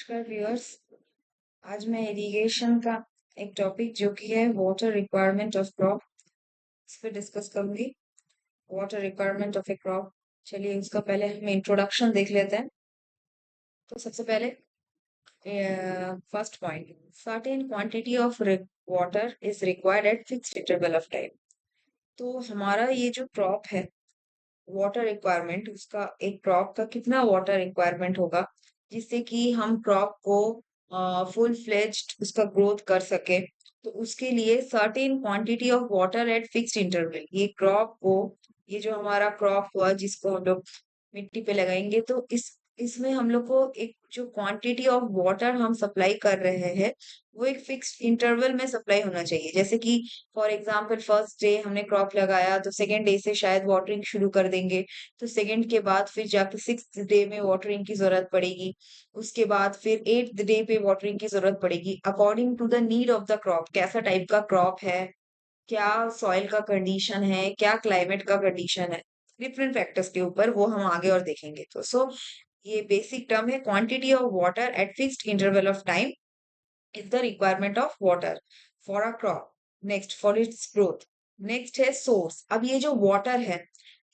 नमस्कार व्यूअर्स। आज मैं इरिगेशन का एक टॉपिक जो कि है वाटर रिक्वायरमेंट ऑफ क्रॉप, इस पे डिस्कस करूंगी। Water requirement of A crop. चलिए उसका पहले हम इंट्रोडक्शन देख लेते हैं। तो सबसे पहले first point, certain quantity of water is required at fixed interval of time. तो हमारा ये जो क्रॉप है, वाटर रिक्वायरमेंट, उसका एक क्रॉप का कितना वाटर रिक्वायरमेंट होगा जिससे कि हम क्रॉप को फुल फ्लेज्ड उसका ग्रोथ कर सके। तो उसके लिए certain quantity of water at fixed interval, ये क्रॉप को, ये जो हमारा क्रॉप हुआ जिसको हम लोग मिट्टी पे लगाएंगे, तो इसमें हम लोग को एक जो क्वांटिटी ऑफ वाटर हम सप्लाई कर रहे हैं वो एक फिक्स्ड इंटरवल में सप्लाई होना चाहिए। जैसे कि फॉर एग्जाम्पल फर्स्ट डे हमने क्रॉप लगाया तो सेकेंड डे से शायद वाटरिंग शुरू कर देंगे, तो सेकेंड के बाद फिर जाके सिक्स्थ डे में वाटरिंग की जरूरत पड़ेगी। उसके बाद फिर एट्थ डे पे वाटरिंग की जरूरत पड़ेगी, according to the need of the crop. कैसा टाइप का क्रॉप है, क्या सॉइल का कंडीशन है, क्या क्लाइमेट का कंडीशन है, डिफरेंट फैक्टर्स के ऊपर वो हम आगे और देखेंगे। तो ये बेसिक टर्म है, quantity of water at fixed interval of time is the requirement of water for a crop, next for its growth। Next है सोर्स। अब ये जो वाटर है,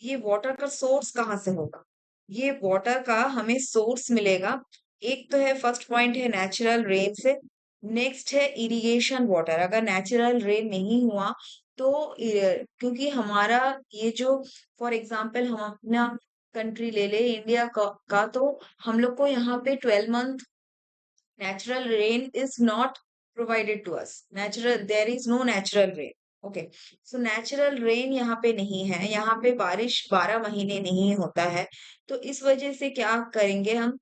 ये वाटर का सोर्स कहाँ से होगा? ये वाटर का हमें सोर्स मिलेगा, एक तो है फर्स्ट पॉइंट है नेचुरल रेन से। नेक्स्ट है इरिगेशन वाटर। अगर नेचुरल रेन नहीं हुआ तो क्योंकि हमारा ये जो, फॉर एग्जांपल हम अपना कंट्री ले ले इंडिया का, तो हम लोग को यहाँ पे 12 month natural rain is not provided to us। natural, there is no natural rain। okay, so natural rain यहाँ पे नहीं है, यहाँ पे बारिश 12 महीने नहीं होता है। तो इस वजह से क्या करेंगे हम,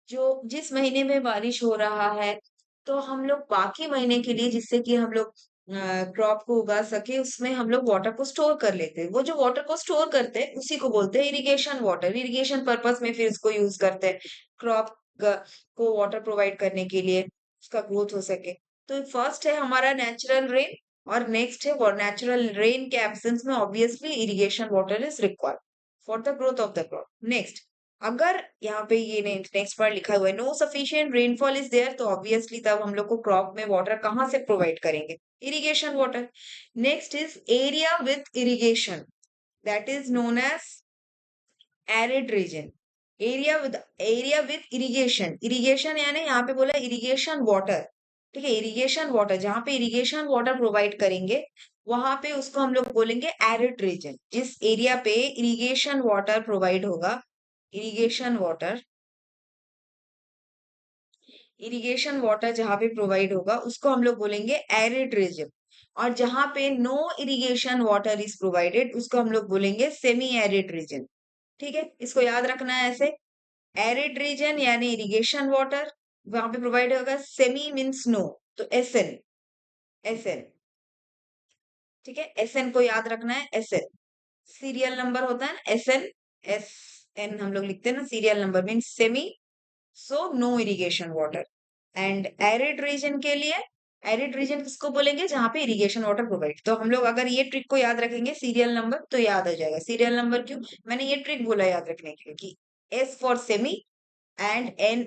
जो जिस महीने में बारिश हो रहा है तो हम लोग बाकी महीने के लिए, जिससे कि हम लोग क्रॉप को उगा सके, उसमें हम लोग वाटर को स्टोर कर लेते हैं। वो जो वाटर को स्टोर करते हैं उसी को बोलते हैं इरिगेशन वाटर। इरिगेशन पर्पस में फिर इसको यूज करते हैं क्रॉप को वाटर प्रोवाइड करने के लिए, उसका ग्रोथ हो सके। तो फर्स्ट है हमारा नेचुरल रेन, और नेक्स्ट है नेचुरल रेन के एब्सेंस में obviously irrigation water is required for the growth of the crop. Next, अगर यहाँ पे ये नेक्स्ट पार्ट लिखा हुआ है no sufficient rainfall is there, तो ऑब्वियसली तब हम लोग को क्रॉप में वाटर कहाँ से प्रोवाइड करेंगे? Irrigation water. Next is area with irrigation, that is known as arid region. Area with irrigation, irrigation यानी यहाँ पे बोला इरिगेशन वाटर। ठीक है, इरिगेशन वाटर, जहाँ पे इरिगेशन वाटर प्रोवाइड करेंगे वहां पे उसको हम लोग बोलेंगे एरिड रीजन। जिस एरिया पे इरिगेशन वाटर प्रोवाइड होगा, इरिगेशन वाटर, इरिगेशन वाटर जहां पे प्रोवाइड होगा उसको हम लोग बोलेंगे एरिड रीजन। और जहां पे no irrigation water is provided उसको हम लोग बोलेंगे सेमी एरिड रीजन। ठीक है, इसको याद रखना है ऐसे। एरिड रीजन यानी इरिगेशन वाटर वहां पे प्रोवाइड होगा, सेमी मीन्स नो, तो एसएन, एसएन। ठीक है, एसएन को याद रखना है, एसएन सीरियल नंबर होता है ना, एसएन, एस एन हम लोग लिखते हैं ना, serial number means semi, so no irrigation water. And arid region के लिए, एरिड रीजन किसको बोलेंगे? जहां पे इरिगेशन वाटर प्रोवाइड। तो हम लोग अगर ये ट्रिक को याद रखेंगे, सीरियल नंबर, तो याद आ जाएगा। सीरियल नंबर क्यों मैंने ये ट्रिक बोला याद रखने के लिए, कि S for semi and n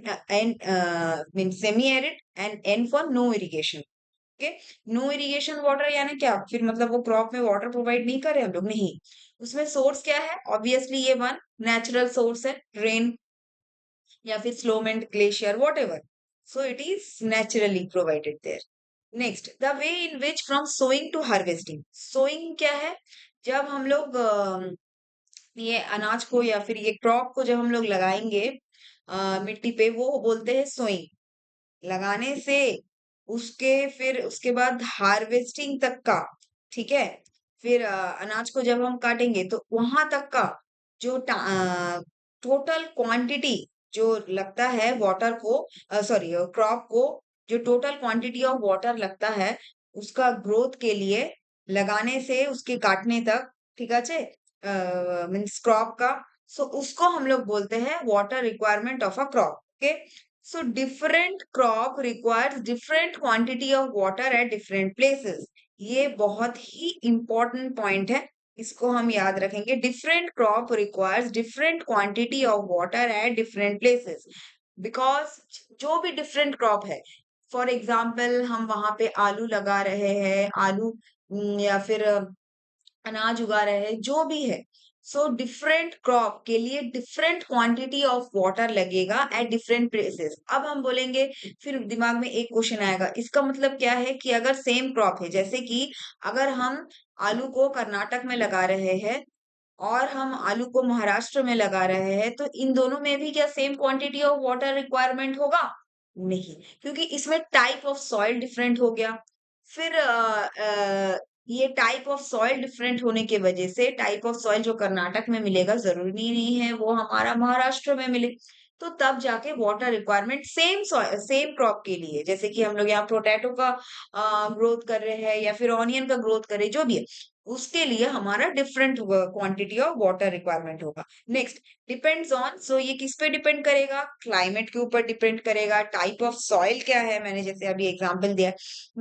means semi arid and n for no irrigation। Okay, no irrigation water यानी क्या? फिर मतलब वो क्रॉप में वाटर प्रोवाइड नहीं कर रहे हम लोग, नहीं। उसमें सोर्स क्या है? ऑब्वियसली ये वन नेचुरल सोर्स है, रेन या फिर snowmelt glacier whatever, so it is naturally provided there. Next, the way in which from sowing to harvesting. Sowing क्या है? जब हम लोग ये अनाज को या फिर ये क्रॉप को जब हम लोग लगाएंगे मिट्टी पे, वो बोलते हैं सोइंग। लगाने से उसके फिर उसके बाद हार्वेस्टिंग तक का, ठीक है, फिर अनाज को जब हम काटेंगे तो वहां तक का जो टोटल क्वांटिटी जो लगता है वाटर को, सॉरी क्रॉप को, जो टोटल क्वांटिटी ऑफ वाटर लगता है उसका ग्रोथ के लिए, लगाने से उसके काटने तक, ठीक है, मीन्स क्रॉप का, सो उसको हम लोग बोलते हैं water requirement of a crop. Okay, so different crop requires different quantity of water at different places। ये बहुत ही important point है, इसको हम याद रखेंगे। different crop requires different quantity of water at different places। Because जो भी डिफरेंट क्रॉप है, फॉर एग्जाम्पल हम वहां पे आलू लगा रहे हैं, आलू या फिर अनाज उगा रहे हैं, जो भी है, सो डिफरेंट क्रॉप के लिए डिफरेंट क्वांटिटी ऑफ वाटर लगेगा एट डिफरेंट प्लेसेस। अब हम बोलेंगे, फिर दिमाग में एक क्वेश्चन आएगा, इसका मतलब क्या है कि अगर सेम क्रॉप है, जैसे कि अगर हम आलू को कर्नाटक में लगा रहे हैं और हम आलू को महाराष्ट्र में लगा रहे हैं, तो इन दोनों में भी क्या same quantity of water requirement होगा? नहीं, क्योंकि इसमें टाइप ऑफ सॉइल डिफरेंट हो गया। फिर ये टाइप ऑफ सॉइल डिफरेंट होने की वजह से टाइप ऑफ सॉइल जो कर्नाटक में मिलेगा जरूरी नहीं है वो हमारा महाराष्ट्र में मिले। तो तब जाके water requirement same same crop के लिए, जैसे कि हम लोग यहाँ पोटैटो का ग्रोथ कर रहे हैं या फिर ऑनियन का ग्रोथ कर रहे हैं, जो भी है, उसके लिए हमारा different quantity of water requirement होगा। नेक्स्ट, डिपेंड्स ऑन, सो ये किस पे डिपेंड करेगा? क्लाइमेट के ऊपर डिपेंड करेगा। टाइप ऑफ सॉइल क्या है, मैंने जैसे अभी एग्जांपल दिया।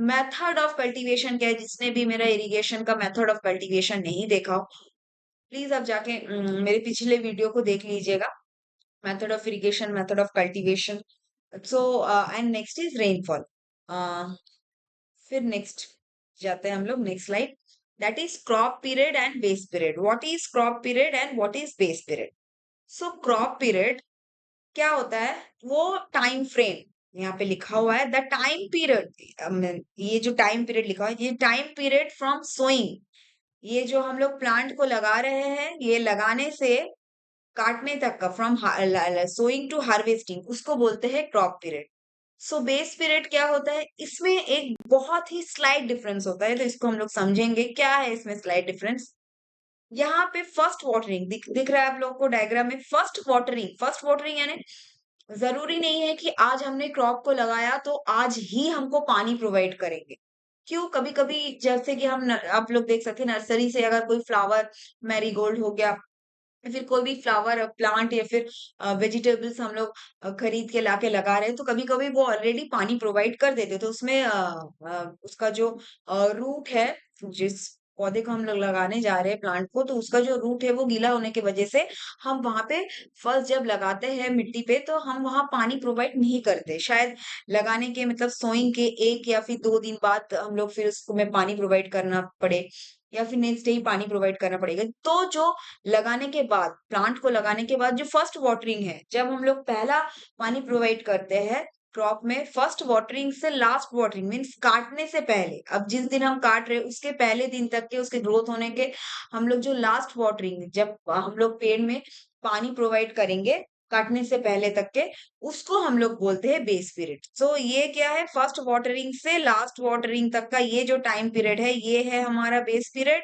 मेथड ऑफ कल्टीवेशन क्या है, जिसने भी मेरा इरिगेशन का मेथड ऑफ कल्टीवेशन नहीं देखा हो, प्लीज आप जाके मेरे पिछले वीडियो को देख लीजिएगा। Method of irrigation, method of cultivation. So and next is rainfall. फिर नेक्स्ट जाते हैं हम लोग, next slide. That is crop period and base period. What is crop period and what is base period? So crop period क्या होता है? वो time frame यहाँ पे लिखा हुआ है, द टाइम पीरियड। ये जो टाइम पीरियड लिखा हुआ है, ये टाइम पीरियड फ्रॉम सोइंग, ये जो हम लोग प्लांट को लगा रहे हैं, ये लगाने से काटने तक का, फ्रॉम सोइंग टू हार्वेस्टिंग, उसको बोलते हैं crop period. So base period क्या होता है? इसमें एक बहुत ही स्लाइट डिफरेंस होता है, तो इसको हम लोग समझेंगे क्या है इसमें स्लाइट डिफरेंस। यहाँ पे फर्स्ट वाटरिंग दिख रहा है आप लोगों को डायग्राम में। फर्स्ट वाटरिंग यानी जरूरी नहीं है कि आज हमने क्रॉप को लगाया तो आज ही हमको पानी प्रोवाइड करेंगे। क्यों? कभी कभी जैसे कि आप लोग देख सकते हैं, नर्सरी से अगर कोई फ्लावर, मैरीगोल्ड हो गया, या फिर कोई भी फ्लावर प्लांट या फिर वेजिटेबल्स हम लोग खरीद के लाके लगा रहे हैं, तो कभी कभी वो ऑलरेडी पानी प्रोवाइड कर देते, तो उसमें उसका जो रूट है, जिस पौधे को हम लोग लगाने जा रहे हैं, प्लांट को, तो उसका जो रूट है वो गीला होने की वजह से हम वहां पे फर्स्ट जब लगाते हैं मिट्टी पे, तो हम वहां पानी प्रोवाइड नहीं करते। शायद लगाने के मतलब सोइंग के 1 या फिर 2 दिन बाद हम लोग फिर उसको में पानी प्रोवाइड करना पड़े, या फिर नेक्स्ट डे ही पानी प्रोवाइड करना पड़ेगा। तो जो लगाने के बाद, प्लांट को लगाने के बाद जो फर्स्ट वाटरिंग है, जब हम लोग पहला पानी प्रोवाइड करते हैं क्रॉप में, फर्स्ट वाटरिंग से लास्ट वाटरिंग मीन्स काटने से पहले, अब जिस दिन हम काट रहे हैं उसके पहले दिन तक के, उसके ग्रोथ होने के, हम लोग जो लास्ट वाटरिंग, जब हम लोग पेड़ में पानी प्रोवाइड करेंगे काटने से पहले तक के, उसको हम लोग बोलते हैं बेस पीरियड। सो ये क्या है? फर्स्ट वाटरिंग से लास्ट वाटरिंग तक का ये जो टाइम पीरियड है, ये है हमारा बेस पीरियड।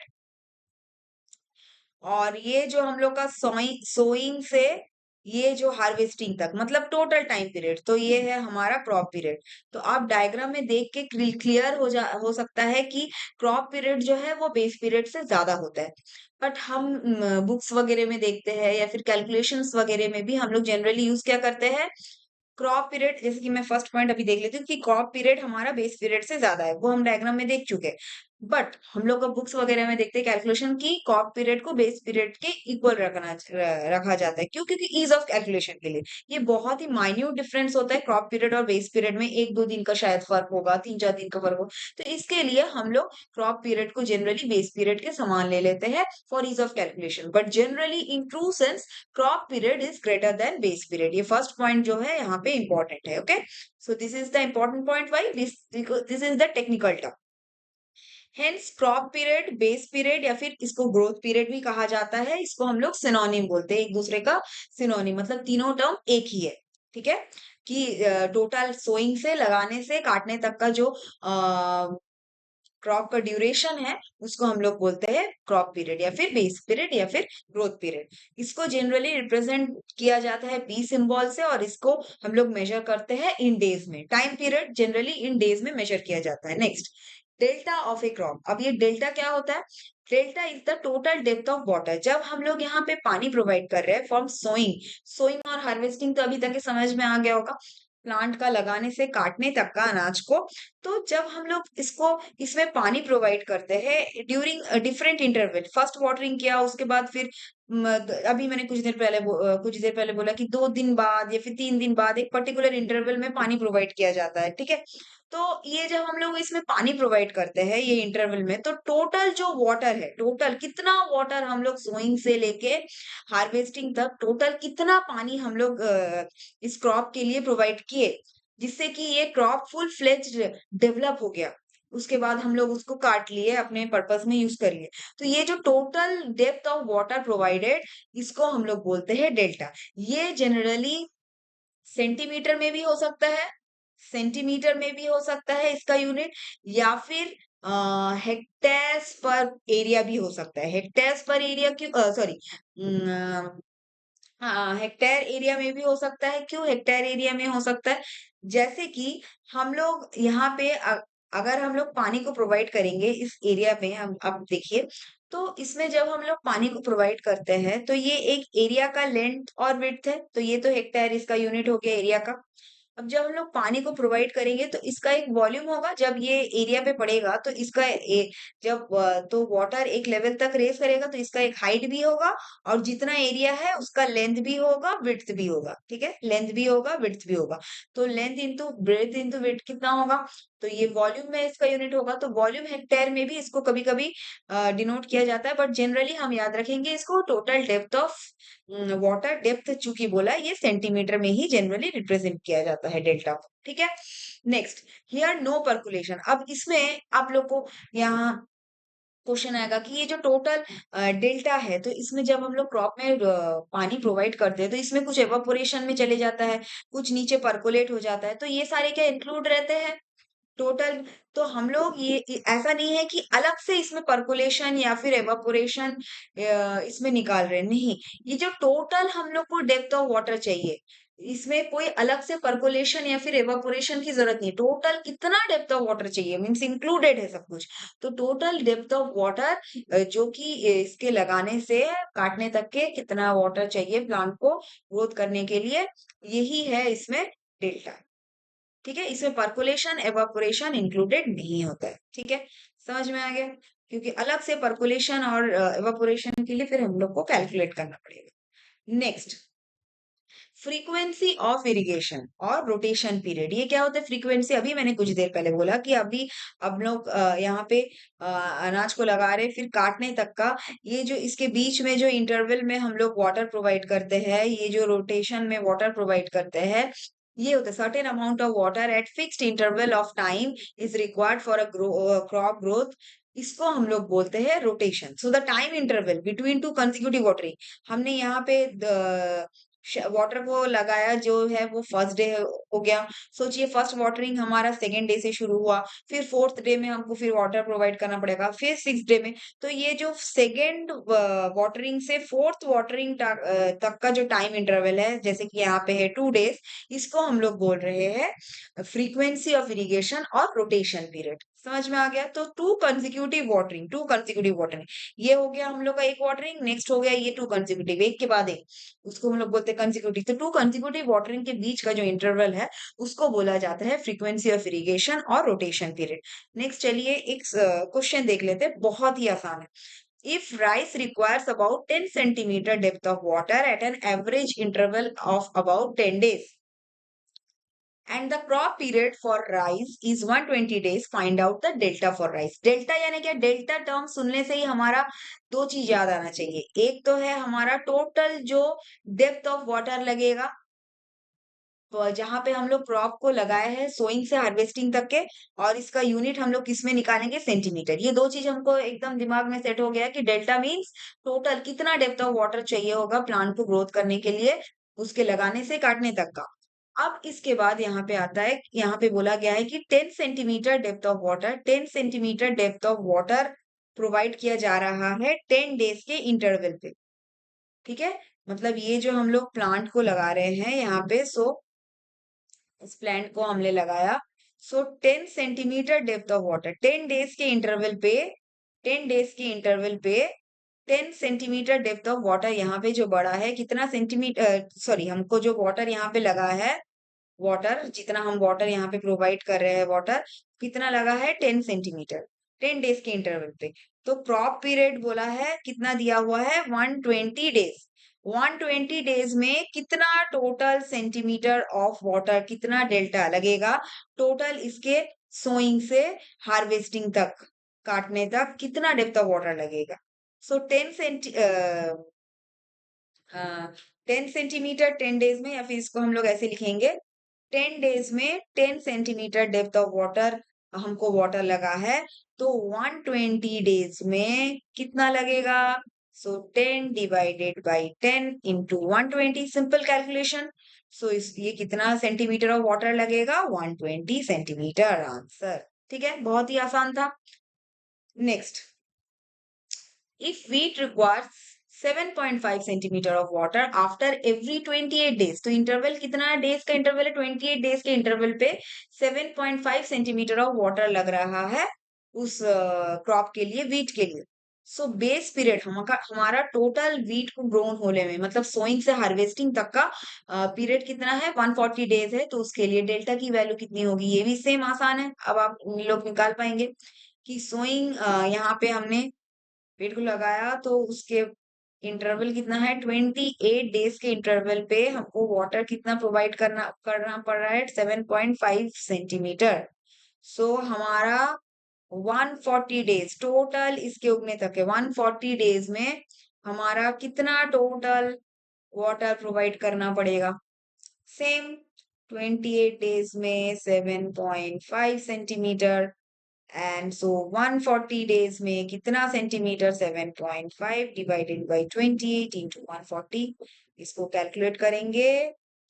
और ये जो हम लोग का सोइंग से ये जो हार्वेस्टिंग तक, मतलब टोटल टाइम पीरियड, तो ये है हमारा क्रॉप पीरियड। तो आप डायग्राम में देख के क्लियर हो सकता है कि क्रॉप पीरियड जो है वो बेस पीरियड से ज्यादा होता है। बट हम बुक्स वगैरह में देखते हैं या फिर कैलकुलेशंस वगैरह में भी हम लोग जनरली यूज क्या करते हैं? Crop period. जैसे कि मैं फर्स्ट पॉइंट अभी देख लेती हूँ कि क्रॉप पीरियड हमारा बेस पीरियड से ज्यादा है, वो हम डायग्राम में देख चुके हैं। बट हम लोग का बुक्स वगैरह में देखते हैं कैलकुलेशन की क्रॉप पीरियड को बेस पीरियड के इक्वल रखा जाता है। क्यों? क्योंकि ईज ऑफ कैलकुलेशन के लिए। ये बहुत ही माइन्यूट डिफरेंस होता है क्रॉप पीरियड और बेस पीरियड में, 1-2 दिन का शायद फर्क होगा, 3-4 दिन का फर्क होगा। तो इसके लिए हम लोग क्रॉप पीरियड को जनरली बेस पीरियड के समान ले लेते हैं for ease of calculation. But generally in true sense crop period is greater than base period. ये फर्स्ट पॉइंट जो है यहाँ पे इंपॉर्टेंट है। Okay, so this is the important point. Why this is the technical term. Hence crop period, base period या फिर इसको growth period भी कहा जाता है, इसको हम लोग सिनोनिम बोलते हैं, एक दूसरे का सिनोनिम, मतलब तीनों टर्म एक ही है। ठीक है, कि टोटल सोइंग से लगाने से काटने तक का जो क्रॉप का ड्यूरेशन है, उसको हम लोग बोलते हैं क्रॉप पीरियड या फिर बेस पीरियड या फिर ग्रोथ पीरियड। इसको जनरली रिप्रेजेंट किया जाता है बी सिंबल से, और इसको हम लोग मेजर करते हैं इन डेज में। Time period generally in days में मेजर किया जाता है। Next, delta of A crop. अब ये डेल्टा क्या होता है? Delta is the total depth of water. जब हम लोग यहाँ पे पानी प्रोवाइड कर रहे हैं फ्रॉम सोइंग और हार्वेस्टिंग, तो अभी तक के समझ में आ गया होगा, प्लांट का लगाने से काटने तक का अनाज को। तो जब हम लोग इसको इसमें पानी प्रोवाइड करते हैं during different interval, first watering किया, उसके बाद फिर अभी मैंने कुछ देर पहले बोला कि 2 दिन बाद या फिर 3 दिन बाद एक पर्टिकुलर इंटरवल में पानी प्रोवाइड किया जाता है, ठीक है। तो ये जब हम लोग इसमें पानी प्रोवाइड करते हैं ये इंटरवल में, तो टोटल जो वाटर है, टोटल कितना वाटर हम लोग सोइंग से लेके हार्वेस्टिंग तक टोटल कितना पानी हम लोग इस क्रॉप के लिए प्रोवाइड किए, जिससे कि ये क्रॉप फुल फ्लेज्ड डेवलप हो गया। उसके बाद हम लोग उसको काट लिए, अपने पर्पस में यूज कर लिए। तो ये जो total depth of water provided, इसको हम लोग बोलते हैं डेल्टा। ये जनरली सेंटीमीटर में भी हो सकता है, सेंटीमीटर में भी हो सकता है इसका यूनिट, या फिर हेक्टेयर्स पर एरिया भी हो सकता है। हेक्टेयर्स पर एरिया क्यों, सॉरी, हाँ, हेक्टेयर एरिया में भी हो सकता है। क्यों हेक्टेयर एरिया में हो सकता है? जैसे कि हम लोग यहाँ पे अगर हम लोग पानी को प्रोवाइड करेंगे इस एरिया में, हम अब देखिए, तो इसमें जब हम लोग पानी को प्रोवाइड करते हैं तो ये एक एरिया का लेंथ और विड्थ है, तो ये तो हेक्टेयर इसका यूनिट हो गया एरिया का। अब जब हम लोग पानी को प्रोवाइड करेंगे तो इसका एक वॉल्यूम होगा, जब ये एरिया पे पड़ेगा तो इसका जब तो वाटर एक लेवल तक रेस करेगा तो इसका एक हाइट भी होगा, और जितना एरिया है उसका लेंथ भी होगा, विड्थ भी होगा, ठीक है, लेंथ भी होगा, विड्थ भी होगा। तो length into breadth into width कितना होगा, तो ये वॉल्यूम में इसका यूनिट होगा। तो वॉल्यूम हेक्टेयर में भी इसको कभी कभी डिनोट किया जाता है, बट जनरली हम याद रखेंगे इसको total depth of water depth, चूंकि बोला ये सेंटीमीटर में ही जनरली रिप्रेजेंट किया जाता है डेल्टा को, ठीक है। Next, here no percolation. अब इसमें आप लोग को यहाँ क्वेश्चन आएगा कि ये जो टोटल डेल्टा है, तो इसमें जब हम लोग क्रॉप में पानी प्रोवाइड करते हैं तो इसमें कुछ एवापोरेशन में चले जाता है, कुछ नीचे पर्कुलेट हो जाता है, तो ये सारे क्या इंक्लूड रहते हैं टोटल। तो हम लोग ऐसा नहीं है कि अलग से इसमें पर्कुलेशन या फिर एवापोरेशन इसमें निकाल रहे हैं, नहीं। ये जो टोटल हम लोग को डेप्थ ऑफ वाटर चाहिए, इसमें कोई अलग से पर्कुलेशन या फिर एवापोरेशन की जरूरत नहीं। टोटल कितना डेप्थ ऑफ वाटर चाहिए मीन्स इंक्लूडेड है सब कुछ। तो टोटल डेप्थ ऑफ वाटर जो कि इसके लगाने से काटने तक के कितना वाटर चाहिए प्लांट को ग्रोथ करने के लिए, यही है इसमें डेल्टा, ठीक है। इसमें पर्कुलेशन एवापोरेशन इंक्लूडेड नहीं होता है, ठीक है। समझ में आ गया? क्योंकि अलग से पर्कुलेशन और एवापोरेशन के लिए फिर हम लोग को कैलकुलेट करना पड़ेगा। नेक्स्ट, फ्रीक्वेंसी ऑफ इरिगेशन और रोटेशन पीरियड। ये क्या होता है फ्रीक्वेंसी? अभी मैंने कुछ देर पहले बोला कि अभी अब लोग यहाँ पे अनाज को लगा रहे, फिर काटने तक का ये जो इसके बीच में जो इंटरवल में हम लोग वाटर प्रोवाइड करते हैं, ये जो रोटेशन में वाटर प्रोवाइड करते हैं, ये होता है certain amount of water at fixed interval of time is required for a crop growth. इसको हम लोग बोलते हैं rotation. So the time interval between two consecutive watering, हमने यहाँ पे वाटर को लगाया जो है वो फर्स्ट डे हो गया। सोचिए फर्स्ट वाटरिंग हमारा सेकेंड डे से शुरू हुआ, फिर फोर्थ डे में हमको फिर वाटर प्रोवाइड करना पड़ेगा, फिर सिक्स डे में। तो ये जो सेकेंड वाटरिंग से फोर्थ वाटरिंग तक का जो टाइम इंटरवल है, जैसे कि यहाँ पे है 2 डेज, इसको हम लोग बोल रहे हैं फ्रीक्वेंसी ऑफ इरिगेशन और रोटेशन पीरियड। समझ में आ गया? तो टू कंसेक्यूटिव वाटरिंग, ये हो गया हम लोग का एक वाटरिंग, नेक्स्ट हो गया ये टू कंसेक्यूटिव, एक के बाद एक, उसको हम लोग बोलते हैं कंसेक्यूटिव। तो टू कंसेक्यूटिव वाटरिंग के बीच का जो इंटरवल है उसको बोला जाता है फ्रीक्वेंसी ऑफ इरिगेशन और रोटेशन पीरियड। नेक्स्ट चलिए एक क्वेश्चन देख लेते हैं, बहुत ही आसान है। If rice requires about 10 centimeter depth of water at an average interval of about 10 days and the crop period for rice is 120 days, find out the delta for rice। delta यानी क्या? delta term सुनने से ही हमारा दो चीज याद आना चाहिए। एक तो है हमारा टोटल जो डेप्थ ऑफ वाटर लगेगा, तो जहां पे हम लोग क्रॉप को लगाए हैं सोइंग से हार्वेस्टिंग तक के, और इसका यूनिट हम लोग किसमें निकालेंगे? सेंटीमीटर। ये दो चीज हमको एकदम दिमाग में सेट हो गया कि डेल्टा मीन्स टोटल कितना डेप्थ ऑफ वाटर चाहिए होगा प्लांट को ग्रोथ करने के लिए, उसके लगाने से काटने तक का। अब इसके बाद यहाँ पे आता है, यहाँ पे बोला गया है कि 10 centimetre depth of water, 10 centimetre depth of water provide किया जा रहा है 10 डेज के इंटरवल पे, ठीक है। मतलब ये जो हम लोग प्लांट को लगा रहे हैं यहाँ पे, सो इस प्लांट को हमने लगाया, सो 10 centimetre depth of water 10 days के इंटरवल पे, 10 डेज के इंटरवल पे 10 सेंटीमीटर डेप्थ ऑफ वाटर यहाँ पे जो बड़ा है, कितना सेंटीमीटर, सॉरी, हमको जो वाटर यहाँ पे लगा है, वाटर जितना हम वाटर यहाँ पे प्रोवाइड कर रहे हैं, वाटर कितना लगा है? 10 सेंटीमीटर, 10 डेज के इंटरवल पे। तो क्रॉप पीरियड बोला है, कितना दिया हुआ है, 120 डेज। 120 डेज में कितना टोटल सेंटीमीटर ऑफ वाटर, कितना डेल्टा लगेगा टोटल इसके सोइंग से हार्वेस्टिंग तक, काटने तक कितना डेप्थ ऑफ वाटर लगेगा। सो 10 सेंटीमीटर 10 डेज में, या फिर इसको हम लोग ऐसे लिखेंगे 10 डेज में 10 सेंटीमीटर डेप्थ ऑफ वाटर हमको वाटर लगा है, तो 120 डेज में कितना लगेगा। So 10 divided by 10 into 120, simple calculation. So इस ये कितना सेंटीमीटर ऑफ वाटर लगेगा, 120 सेंटीमीटर, आंसर। ठीक है, बहुत ही आसान था। Next, if wheat requires 7.5 centimetre of water after every 28 days, तो इंटरवल कितना है, डेज का इंटरवल है, 28 डेज के इंटरवल पे 7.5 सेंटीमीटर ऑफ वाटर लग रहा है उस क्रॉप के लिए, वीट के लिए। सो बेस पीरियड हमारा टोटल वीट को ग्रोन होने में, मतलब सोइंग से हार्वेस्टिंग तक का पीरियड कितना है, 140 डेज है। तो उसके लिए डेल्टा की वैल्यू कितनी होगी, ये भी सेम आसान है, अब आप लोग निकाल पाएंगे कि सोइंग यहाँ पे हमने पेड़ को लगाया, तो उसके इंटरवल कितना है, 28 डेज के इंटरवल पे हमको वाटर कितना प्रोवाइड करना पड़ रहा है, 7.5 सेंटीमीटर। सो हमारा 140 डेज टोटल इसके उगने तक है, 140 डेज में हमारा कितना टोटल वाटर प्रोवाइड करना पड़ेगा, सेम 28 डेज में 7.5 सेंटीमीटर, एंड सो 140 डेज में कितना सेंटीमीटर, 7.5 डिवाइडेड बाई 28 इंटू 140, इसको कैलकुलेट करेंगे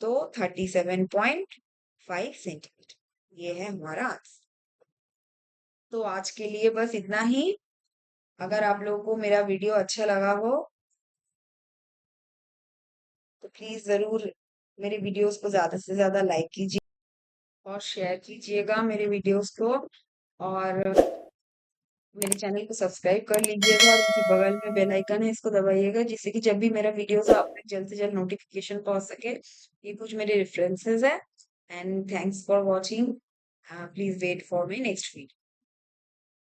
तो 37.5 सेंटीमीटर, ये है हमारा आंसर। तो आज के लिए बस इतना ही। अगर आप लोगों को मेरा वीडियो अच्छा लगा हो तो प्लीज जरूर मेरे वीडियोस को ज्यादा से ज्यादा लाइक कीजिए और शेयर कीजिएगा मेरे वीडियोस को, और मेरे चैनल को सब्सक्राइब कर लीजिएगा, और उसके बगल में बेल आइकन है, इसको दबाइएगा, जिससे कि जब भी मेरा वीडियोस आप तक जल्द से जल्द नोटिफिकेशन पहुंच सके। ये कुछ मेरे रेफरेंसेस है, and thanks for watching. Please wait for my next video.